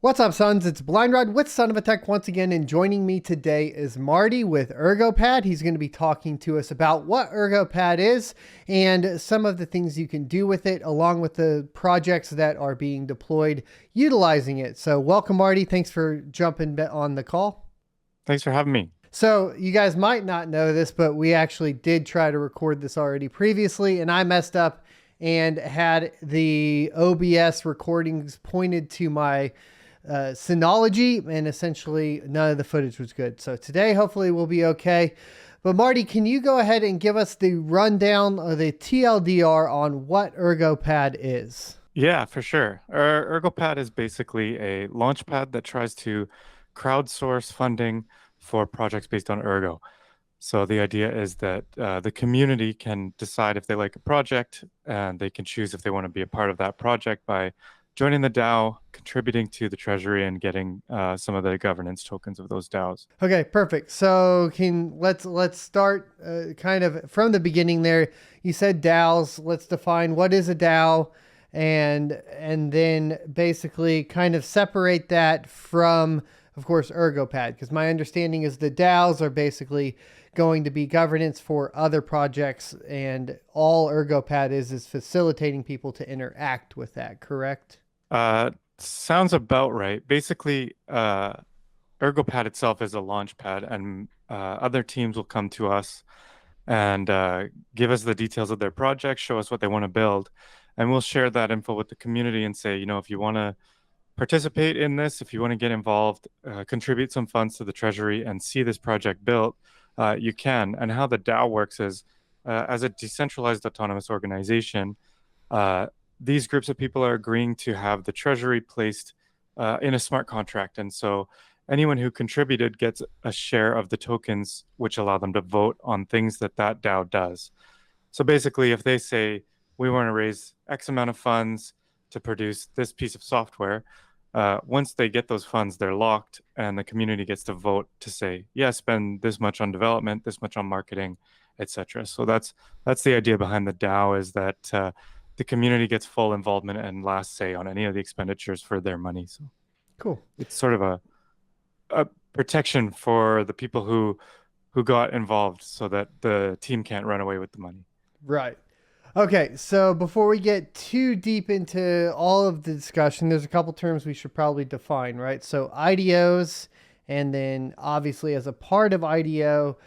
What's up, sons? It's Blind Rod with Son of a Tech once again, and joining me today is Marty with ErgoPad. He's going to be talking to us about what ErgoPad is and some of the things you can do with it, along with the projects that are being deployed utilizing it. So welcome, Marty. Thanks for jumping on the call. Thanks for having me. So you guys might not know this, but we actually did try to record this already previously, and I messed up and had the OBS recordings pointed to my Synology, and essentially none of the footage was good. So today, hopefully we'll be okay. But Marty, can you go ahead and give us the rundown or the TLDR on what ErgoPad is? Yeah, for sure. ErgoPad is basically a launchpad that tries to crowdsource funding for projects based on Ergo. So the idea is that the community can decide if they like a project, and they can choose if they want to be a part of that project by joining the DAO, contributing to the treasury, and getting some of the governance tokens of those DAOs. Okay, perfect. So let's start kind of from the beginning there. You said DAOs. Let's define what is a DAO, and then basically kind of separate that from, of course, ErgoPad, because my understanding is the DAOs are basically going to be governance for other projects, and all ErgoPad is facilitating people to interact with that, correct? Sounds about right. Basically, ErgoPad itself is a launch pad, and other teams will come to us and give us the details of their project, show us what they want to build, and we'll share that info with the community and say, if you want to participate in this, if you want to get involved, contribute some funds to the treasury and see this project built, you can. And how the DAO works is, as a decentralized autonomous organization, these groups of people are agreeing to have the treasury placed in a smart contract. And so anyone who contributed gets a share of the tokens, which allow them to vote on things that DAO does. So basically, if they say, we want to raise X amount of funds to produce this piece of software, once they get those funds, they're locked, and the community gets to vote to say, yeah, spend this much on development, this much on marketing, etc. So that's the idea behind the DAO, is that the community gets full involvement and last say on any of the expenditures for their money. So Cool. it's sort of a protection for the people who got involved, so that the team can't run away with the money. Right. Okay, so before we get too deep into all of the discussion, there's a couple terms we should probably define, right? So IDOs, and then obviously as a part of IDO,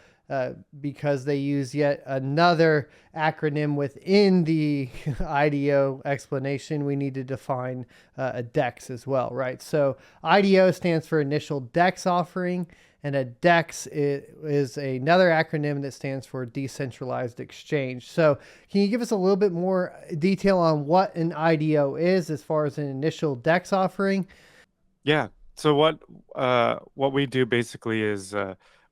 because they use yet another acronym within the IDO explanation, we need to define a DEX as well, right? So IDO stands for Initial DEX Offering, and a DEX is another acronym that stands for Decentralized Exchange. So can you give us a little bit more detail on what an IDO is as far as an Initial DEX Offering? Yeah. So what we do basically is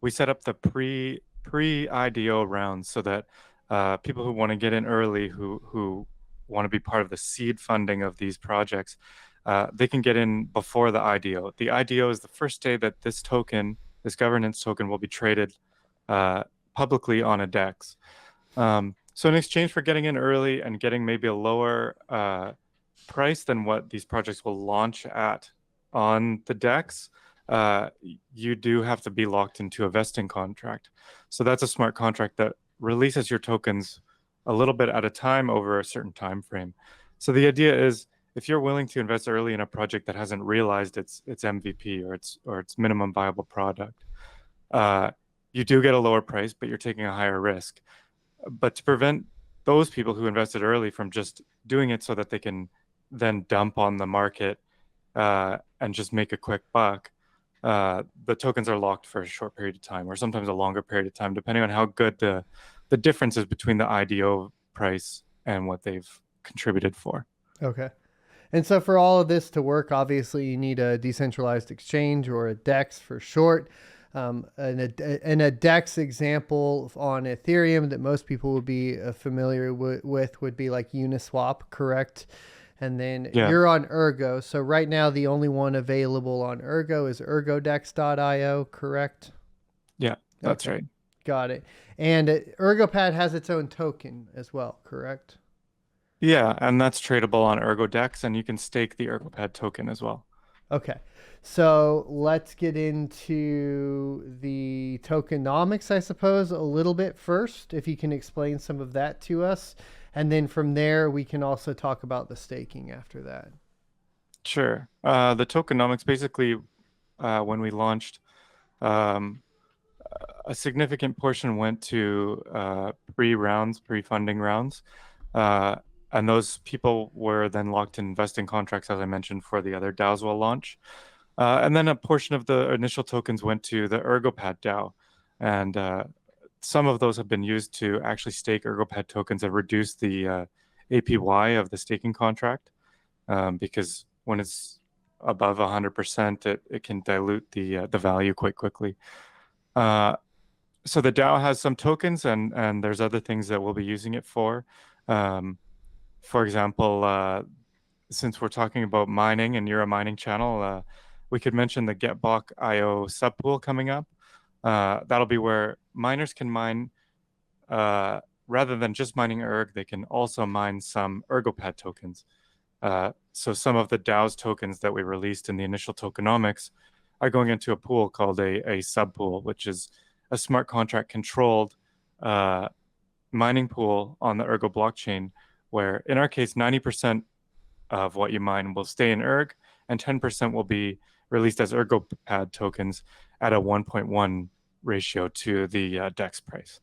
we set up the pre-IDO rounds, so that people who want to get in early, who want to be part of the seed funding of these projects, they can get in before the IDO. The IDO is the first day that this governance token, will be traded publicly on a DEX. So in exchange for getting in early and getting maybe a lower price than what these projects will launch at on the DEX, you do have to be locked into a vesting contract. So that's a smart contract that releases your tokens a little bit at a time over a certain time frame. So the idea is, if you're willing to invest early in a project that hasn't realized its MVP or its minimum viable product, you do get a lower price, but you're taking a higher risk. But to prevent those people who invested early from just doing it so that they can then dump on the market and just make a quick buck, the tokens are locked for a short period of time, or sometimes a longer period of time, depending on how good the difference is between the IDO price and what they've contributed for. Okay. And so for all of this to work, obviously you need a decentralized exchange, or a DEX for short. And a DEX example on Ethereum that most people would be familiar with would be like Uniswap, correct? And then you're on Ergo. So right now, the only one available on Ergo is ergodex.io, correct? Yeah, that's right. Got it. And ErgoPad has its own token as well, correct? Yeah, and that's tradable on ErgoDex, and you can stake the ErgoPad token as well. Okay. So let's get into the tokenomics, I suppose, a little bit first, if you can explain some of that to us. And then from there, we can also talk about the staking after that. Sure. The tokenomics basically, when we launched, um, a significant portion went to pre-rounds, pre-funding rounds. Uh, and those people were then locked in investing contracts, as I mentioned, for the other DAOs will launch. And then a portion of the initial tokens went to the ErgoPad DAO. And some of those have been used to actually stake ErgoPad tokens and reduce the APY of the staking contract, because when it's above 100%, it can dilute the value quite quickly. So the DAO has some tokens, and there's other things that we'll be using it for. Um, for example, since we're talking about mining and you're a mining channel, we could mention the GetBlock IO subpool coming up. That'll be where miners can mine, rather than just mining ERG, they can also mine some ErgoPad tokens. So some of the DAO's tokens that we released in the initial tokenomics are going into a pool called a subpool, which is a smart contract controlled mining pool on the Ergo blockchain, where in our case, 90% of what you mine will stay in ERG and 10% will be released as ErgoPad tokens at a 1.1 ratio to the DEX price.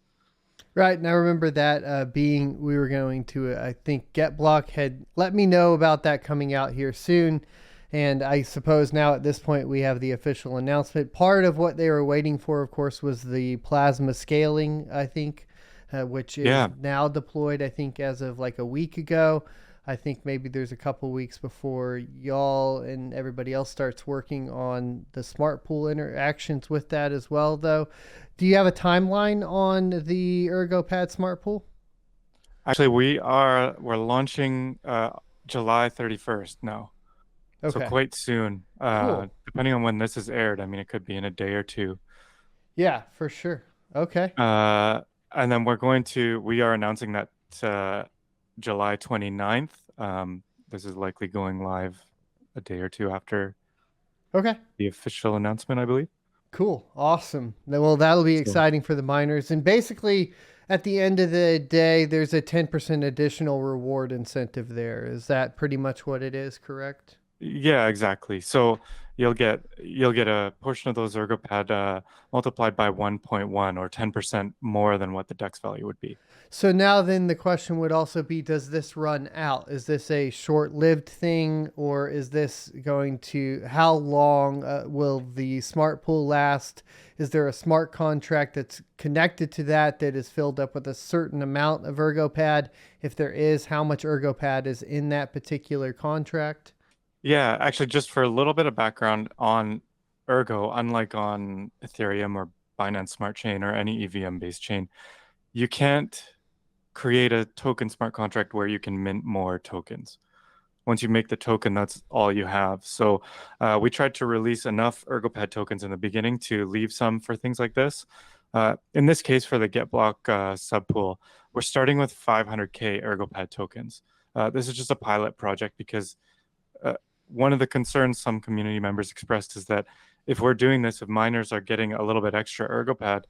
Right. And I remember that being, we were going to, I think GetBlock had let me know about that coming out here soon. And I suppose now at this point we have the official announcement. Part of what they were waiting for, of course, was the plasma scaling, I think, which is Yeah, now deployed, I think, as of like a week ago. I think maybe there's a couple weeks before y'all and everybody else starts working on the smart pool interactions with that as well, though. Do you have a timeline on the ErgoPad smart pool? actually, we're launching July 31st now. So Okay, quite soon. cool. Depending on when this is aired, I mean, it could be in a day or two. Yeah, for sure. Okay. Uh, and then we are announcing that July 29th. This is likely going live a day or two after Okay. the official announcement, I believe. Cool. Awesome. Well, that'll be So, exciting for the miners. And basically, at the end of the day, there's a 10% additional reward incentive there. Is that pretty much what it is, correct? yeah, exactly. So you'll get a portion of those ErgoPad multiplied by 1.1 or 10% more than what the DEX value would be. So now then the question would also be, does this run out? Is this a short-lived thing, or is this going to, how long will the smart pool last? Is there a smart contract that's connected to that that is filled up with a certain amount of ErgoPad? If there is, how much ErgoPad is in that particular contract? Yeah, actually, just for a little bit of background on Ergo, unlike on Ethereum or Binance Smart Chain or any EVM-based chain, you can't create a token smart contract where you can mint more tokens. Once you make the token, that's all you have. So we tried to release enough ErgoPad tokens in the beginning to leave some for things like this. In this case, for the GetBlock subpool, we're starting with 500K ErgoPad tokens. This is just a pilot project because uh, one of the concerns some community members expressed is that if we're doing this, if miners are getting a little bit extra ErgoPad,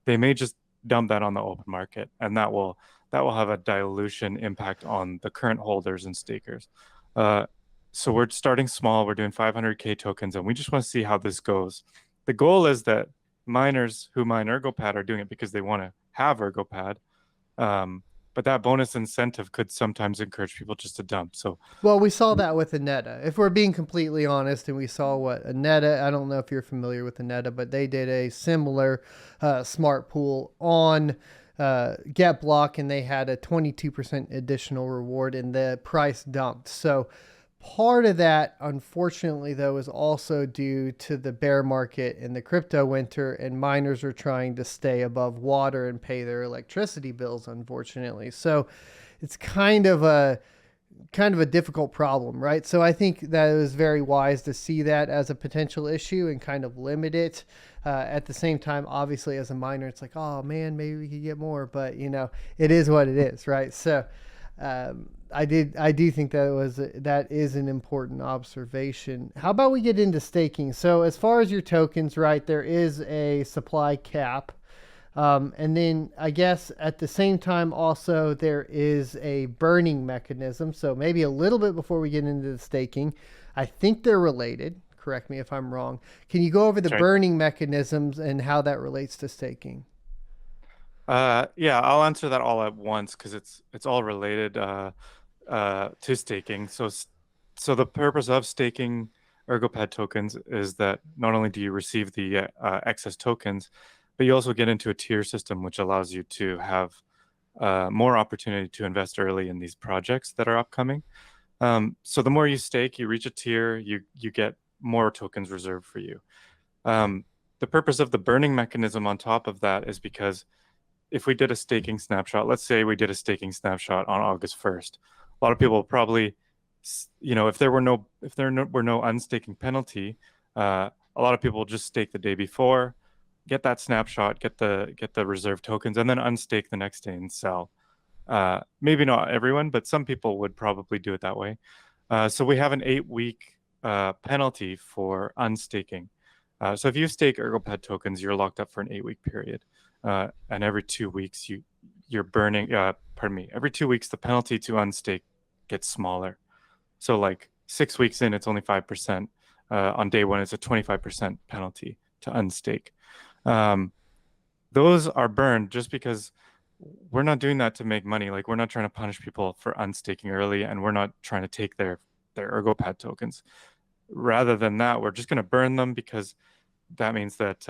they may just dump that on the open market, and that will have a dilution impact on the current holders and stakers. Uh, so we're starting small. We're doing 500K tokens, and we just want to see how this goes. The goal is that miners who mine ErgoPad are doing it because they want to have ErgoPad. Um, but that bonus incentive could sometimes encourage people just to dump. So Well, we saw that with Aneta. If we're being completely honest, and we saw what Aneta, I don't know if you're familiar with Aneta, but they did a similar smart pool on GetBlock, and they had a 22% additional reward, and the price dumped. So part of that, unfortunately, though, is also due to the bear market and the crypto winter, and miners are trying to stay above water and pay their electricity bills, unfortunately. So it's kind of a difficult problem, right? So I think that it was very wise to see that as a potential issue and kind of limit it. At the same time, obviously, as a miner, it's like, oh man, maybe we could get more, but it is what it is, right? So I do think that is an important observation. How about we get into staking? So as far as your tokens, right, there is a supply cap. And then I guess at the same time, also, there is a burning mechanism. So maybe a little bit before we get into the staking, I think they're related. Correct me if I'm wrong. Can you go over the That's right. burning mechanisms and how that relates to staking? Yeah, I'll answer that all at once because it's all related to staking. So the purpose of staking ErgoPad tokens is that not only do you receive the excess tokens, but you also get into a tier system, which allows you to have more opportunity to invest early in these projects that are upcoming. So the more you stake, you reach a tier, you get more tokens reserved for you. Um, the purpose of the burning mechanism on top of that is because if we did a staking snapshot, let's say we did a staking snapshot on August 1st, a lot of people probably, if there were no unstaking penalty, a lot of people just stake the day before, get that snapshot, get the reserve tokens, and then unstake the next day and sell. Maybe not everyone, but some people would probably do it that way. So we have an 8-week penalty for unstaking. So if you stake ErgoPad tokens, you're locked up for an 8-week period. And every 2 weeks you're burning every 2 weeks the penalty to unstake gets smaller. So like 6 weeks in, it's only 5%. On day one, it's a 25% penalty to unstake. Those are burned just because we're not doing that to make money. Like we're not trying to punish people for unstaking early, and we're not trying to take their ErgoPad tokens. Rather than that, we're just going to burn them because that means that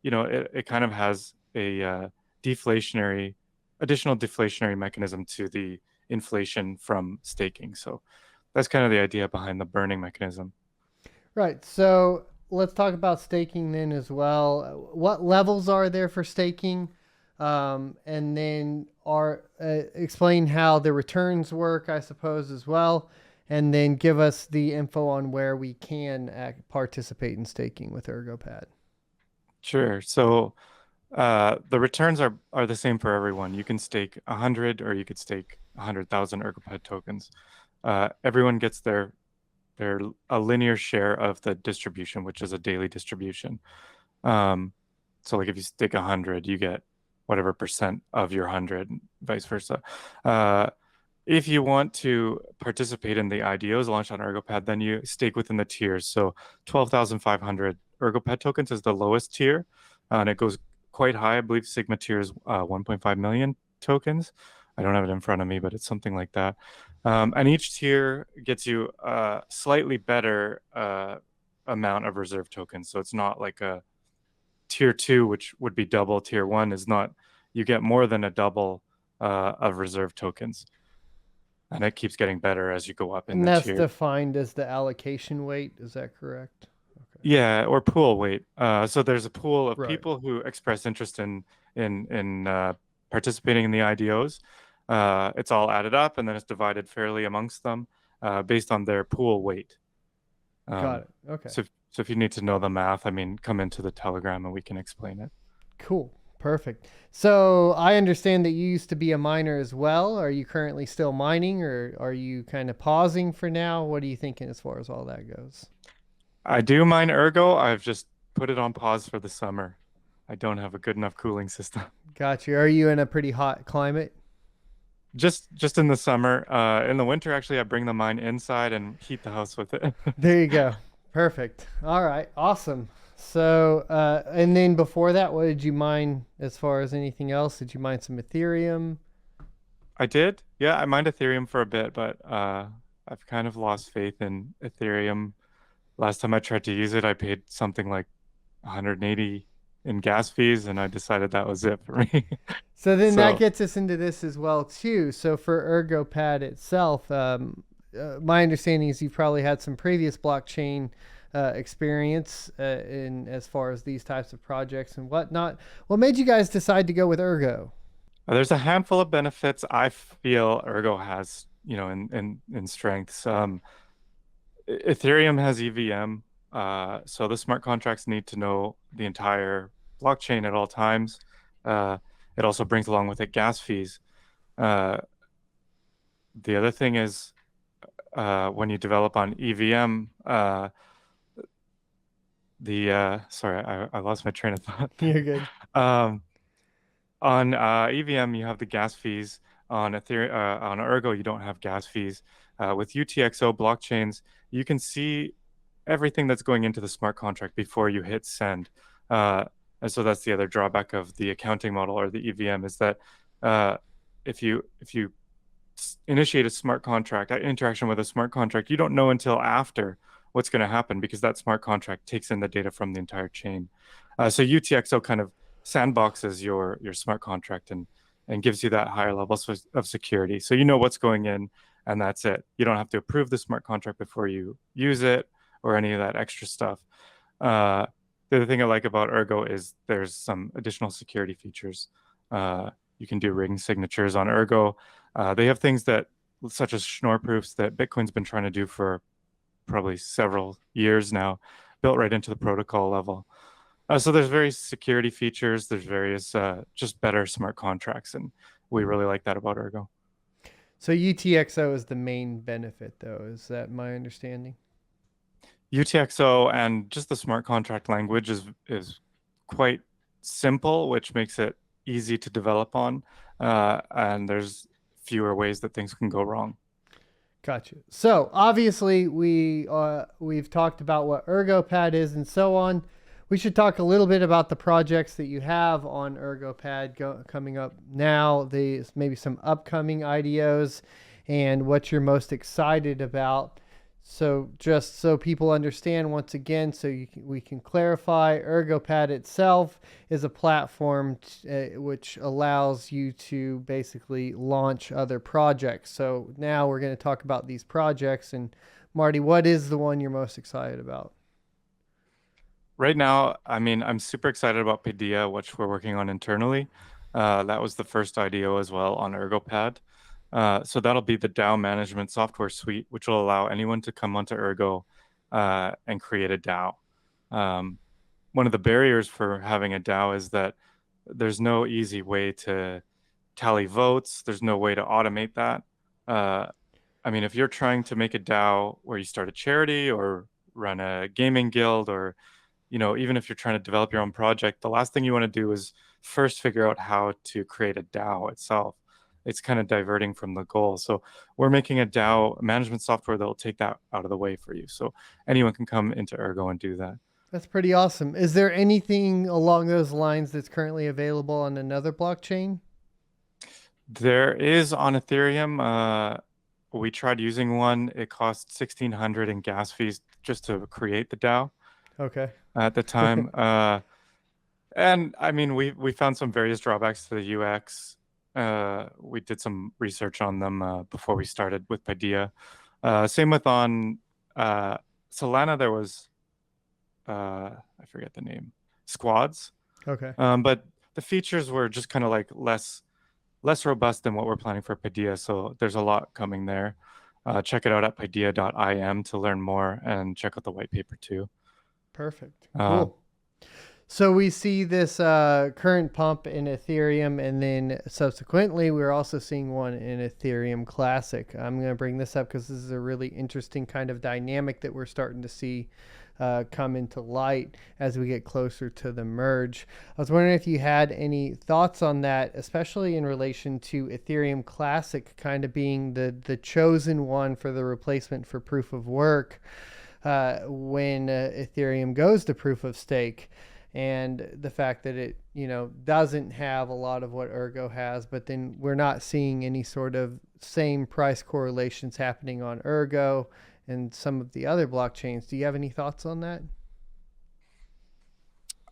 it kind of has a additional deflationary mechanism to the inflation from staking. So that's kind of the idea behind the burning mechanism. Right. So let's talk about staking then as well. What levels are there for staking? And then explain how the returns work, I suppose, as well. And then give us the info on where we can participate in staking with ErgoPad. Sure. So the returns are the same for everyone. You can stake 100 or you could stake 100,000 ErgoPad tokens. Everyone gets a linear share of the distribution, which is a daily distribution. So like if you stake 100, you get whatever percent of your 100, vice versa. If you want to participate in the IDOs launched on ErgoPad, then you stake within the tiers. So 12,500 ErgoPad tokens is the lowest tier, and it goes quite high. I believe Sigma tier is 1.5 million tokens. I don't have it in front of me, but it's something like that. And each tier gets you a slightly better amount of reserve tokens. So it's not like a tier 2, which would be double. Tier 1 is not. You get more than a double of reserve tokens. And it keeps getting better as you go up in And the that's tier. defined as the allocation weight. Is that correct? Okay. Yeah, or pool weight. So there's a pool of Right. people who express interest in participating in the IDOs. It's all added up and then it's divided fairly amongst them based on their pool weight. Got it. Okay. So if you need to know the math, I mean, come into the Telegram and we can explain it. Cool. Perfect. So I understand that you used to be a miner as well. Are you currently still mining, or are you kind of pausing for now? What are you thinking as far as all that goes? I do mine Ergo. I've just put it on pause for the summer. I don't have a good enough cooling system. Got you. Are you in a pretty hot climate? Just in the summer. In the winter, actually, I bring the mine inside and heat the house with it. There you go. Perfect. All right. Awesome. So, and then before that, what did you mine as far as anything else? Did you mine some Ethereum? I did. Yeah, I mined Ethereum for a bit, but I've kind of lost faith in Ethereum. Last time I tried to use it, I paid something like 180 in gas fees, and I decided that was it for me. So then that So gets us into this as well too. So for ErgoPad itself, my understanding is you've probably had some previous blockchain experience in as far as these types of projects and whatnot. What made you guys decide to go with Ergo? there's a handful of benefits I feel Ergo has, in strengths. Ethereum has EVM, so the smart contracts need to know the entire blockchain at all times. It also brings along with it gas fees. Uh, the other thing is when you develop on EVM, sorry, I lost my train of thought. You're good. Um, on EVM, you have the gas fees. On Ethereum, on Ergo, you don't have gas fees. With UTXO blockchains, you can see everything that's going into the smart contract before you hit send. And so that's the other drawback of the accounting model or the EVM is that uh, if you initiate a smart contract, interaction with a smart contract, you don't know until after what's going to happen because that smart contract takes in the data from the entire chain. So UTXO kind of sandboxes your smart contract and gives you that higher level of security. So you know what's going in, and that's it. You don't have to approve the smart contract before you use it or any of that extra stuff. The other thing I like about Ergo is there's some additional security features. You can do ring signatures on Ergo. They have things that, such as Schnorr proofs, that Bitcoin's been trying to do for probably several years now, built right into the protocol level. So there's various security features. There's various just better smart contracts, and we really like that about Ergo. So UTXO is the main benefit, though. Is that my understanding? UTXO and just the smart contract language is quite simple, which makes it easy to develop on. And there's fewer ways that things can go wrong. Gotcha. So obviously we've talked about what ErgoPad is and so on. We should talk a little bit about the projects that you have on ErgoPad coming up now. These maybe some upcoming IDOs and what you're most excited about. So just so people understand once again, so we can clarify, ErgoPad itself is a platform which allows you to basically launch other projects. So now we're going to talk about these projects. And Marty, what is the one you're most excited about? Right now, I mean, I'm super excited about Padilla, which we're working on internally. That was the first IDO as well on ErgoPad. So that'll be the DAO management software suite, which will allow anyone to come onto Ergo and create a DAO. One of the barriers for having a DAO is that there's no easy way to tally votes. There's no way to automate that. I mean, if you're trying to make a DAO where you start a charity or run a gaming guild or even if you're trying to develop your own project, the last thing you want to do is first figure out how to create a DAO itself. It's kind of diverting from the goal. So we're making a DAO management software that will take that out of the way for you. So anyone can come into Ergo and do that. That's pretty awesome. Is there anything along those lines that's currently available on another blockchain? There is on Ethereum. We tried using one. It cost 1,600 in gas fees just to create the DAO Okay. at the time. And I mean, we found some various drawbacks to the UX. We did some research on them before we started with Padilla. Same with on Solana, there was I forget the name, squads. Okay. But the features were just kind of like less robust than what we're planning for Padilla. So there's a lot coming there. Check it out at padilla.im to learn more and check out the white paper too. Perfect. Uh, Cool. So we see this current pump in Ethereum, and then subsequently, we're also seeing one in Ethereum Classic. I'm going to bring this up because this is a really interesting kind of dynamic that we're starting to see come into light as we get closer to the merge. I was wondering if you had any thoughts on that, especially in relation to Ethereum Classic kind of being the chosen one for the replacement for proof of work when Ethereum goes to proof of stake. And the fact that it, doesn't have a lot of what Ergo has, but then we're not seeing any sort of same price correlations happening on Ergo and some of the other blockchains. Do you have any thoughts on that?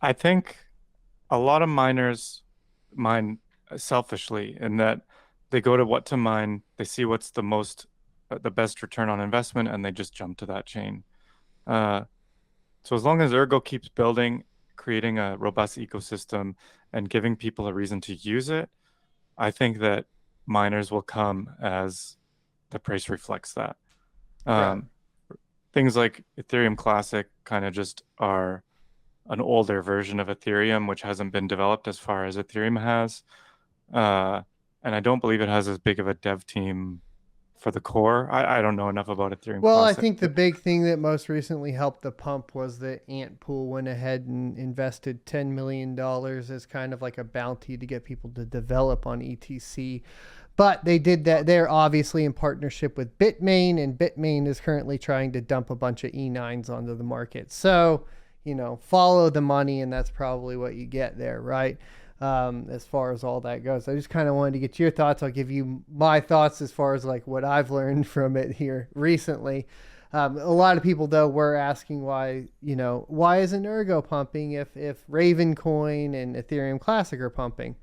I think a lot of miners mine selfishly in that they go to what to mine, they see what's the best return on investment, and they just jump to that chain. Uh, so as long as Ergo keeps building, creating a robust ecosystem, and giving people a reason to use it, I think that miners will come as the price reflects that. Right. Um, Things like Ethereum Classic kind of just are an older version of Ethereum, which hasn't been developed as far as Ethereum has. And I don't believe it has as big of a dev team for the core. I don't know enough about Ethereum Well, I Classic. think the big thing that most recently helped the pump was that Antpool went ahead and invested $10 million as kind of like a bounty to get people to develop on ETC. But they did that. They're obviously in partnership with Bitmain, and Bitmain is currently trying to dump a bunch of E9s onto the market. So, follow the money, and that's probably what you get there, right? As far as all that goes. I just kind of wanted to get your thoughts. I'll give you my thoughts as far as like what I've learned from it here recently. A lot of people though were asking why isn't Ergo pumping if Ravencoin and Ethereum Classic are pumping?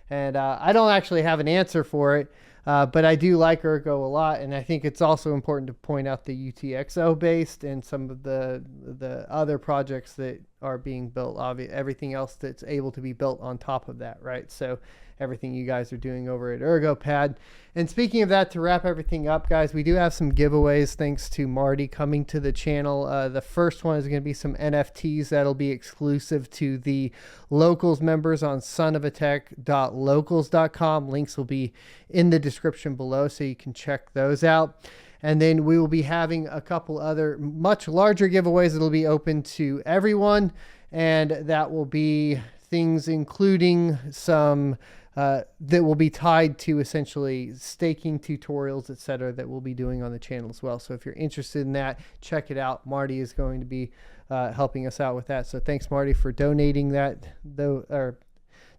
And I don't actually have an answer for it, but I do like Ergo a lot, and I think it's also important to point out the UTXO based and some of the other projects that are being built. Everything else that's able to be built on top of that, right? So everything you guys are doing over at ErgoPad. And speaking of that, to wrap everything up, guys, we do have some giveaways thanks to Marty coming to the channel. The first one is going to be some NFTs that'll be exclusive to the Locals members on sonofatech.locals.com. Links will be in the description below, so you can check those out. And then we will be having a couple other much larger giveaways that'll be open to everyone. And that will be things including some that will be tied to essentially staking tutorials, etc., that we'll be doing on the channel as well. So if you're interested in that, check it out. Marty is going to be helping us out with that. So thanks, Marty, for donating that, or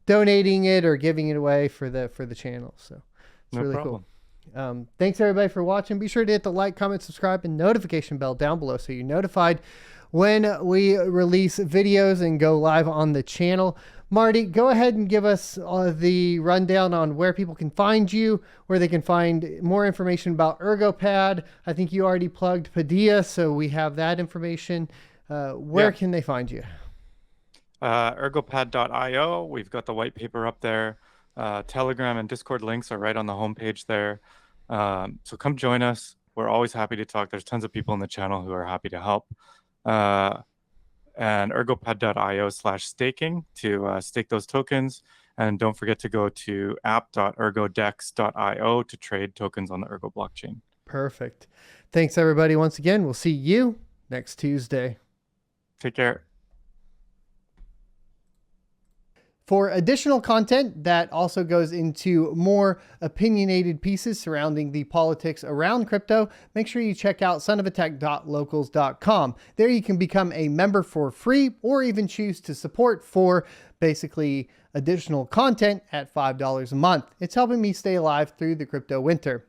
donating it or giving it away for the channel. So it's really cool. Thanks everybody for watching. Be sure to hit the like, comment, subscribe, and notification bell down below so you're notified when we release videos and go live on the channel. Marty, go ahead and give us the rundown on where people can find you, where they can find more information about ErgoPad. I think you already plugged Padilla, so we have that information. Where can they find you? ErgoPad.io. We've got the white paper up there. Telegram and Discord links are right on the homepage there. So come join us. We're always happy to talk. There's tons of people in the channel who are happy to help. And ergopad.io/staking to stake those tokens. And don't forget to go to app.ergodex.io to trade tokens on the Ergo blockchain. Perfect. Thanks, everybody. Once again, we'll see you next Tuesday. Take care. For additional content that also goes into more opinionated pieces surrounding the politics around crypto, make sure you check out sonofatech.locals.com. There you can become a member for free or even choose to support for basically additional content at $5 a month. It's helping me stay alive through the crypto winter.